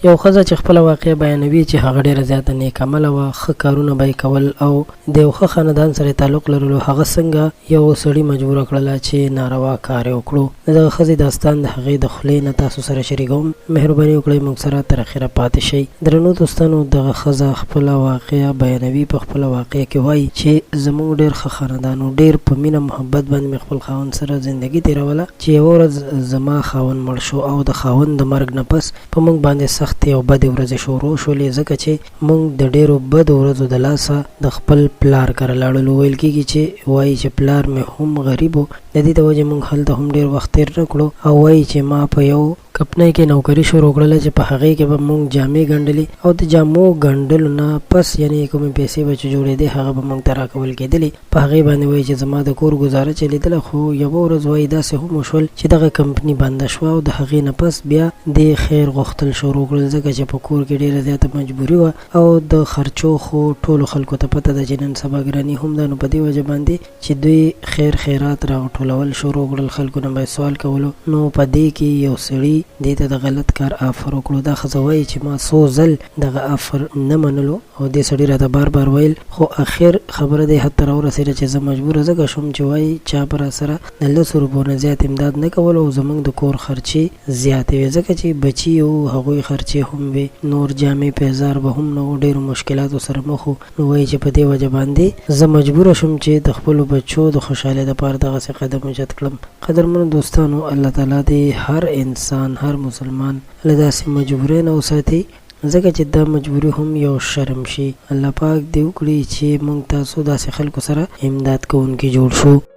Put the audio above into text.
یو ښځه چې خپله واقعه بیانوي چې هغه ډېره زیاته نیک عمله وه، ښه کارونه به یې کول او د یو ښه خاندان سره تعلق لرلو، هغه څنګه یو سړي مجبوره کړله چې ناروا کار یې وکړو. د دغه ښځې داستان د هغې د خولې نه تاسو سره شریکوم. مهرباني وکړئ موږ سره تر اخره پاتې شئ. درنو دوستانو، دغه ښځه خپله واقعه بیانوي. په خپله واقعه کې وایي چې زموږ ډېر ښه خاندان و، ډېر په مینه محبت باندې مې خپل خاوند سره زندګي تېروله چې یوه ورځ زما خاوند مړ شو او د خاوند د مرګ نه پس په موږ باندې سختې او بدې ورځې شروع شولې، ځکه چې موږ د ډېرو بدو ورځو د لاسه د خپل پلار کره لاړلو. ویل کېږي چې وایي چې پلار مې هم غریب و، د دې د وجې موږ هلته هم ډېر وخت تېر نه کړو، او وایي چې ما په یو کپنۍ کې نوکري شروع کړله چې په هغې کې به موږ جامې ګنډلې او د جامو ګنډلو نه پس یعنې کومې پیسې به چې جوړېدې هغه به موږ ته راکول کېدلې. په هغې باندې وایي چې زما د کور ګزاره چلېدله، خو یوه ورځ وایي داسې هم وشول چې دغه کمپني بنده شوه او د هغې نه پس بیا د خیر غوښتل شروع کړل، ځکه چې په کور کې ډېره زیاته مجبوري وه او د خرچو خو ټولو خلکو ته پته ده چې نن سبا ګراني هم ده. نو په دې وجه باندې چې دوی خیر خیرات راټولول شروع کړل، خلکو نه به سوال کولو. نو په دې کې یو سړي دې ته د غلط کار آفر وکړو. دا ښځه وایي چې ما څو ځل دغه آفر نه منلو او دې سړي راته بار بار ویل، خو اخر خبره دې حد ته راورسېده چې زه مجبوره ځکه شوم چې وایي چا به راسره د 10 روپو نه زیات امداد نه کول او زموږ د کور خرچې زیاتې وې، ځکه چې بچي او هغوی خرچې هم وې، نور جامې پیزار به هم نه و، ډېرو مشکلاتو سره مخ و. نو وایي چې په دې وجه باندې زه مجبوره شوم چې د خپلو بچو د خوشحالۍ دپاره دغسې قدم اوچت کړم. قدرمنو دوستانو، الله تعالی دې هر انسان، هر مسلمان له داسې مجبورۍ نه وساتي، ځکه چې دا مجبوري هم یو شرم شي. الله پاک دې وکړي چې موږ تاسو داسې خلکو سره امداد کوونکي جوړ شو.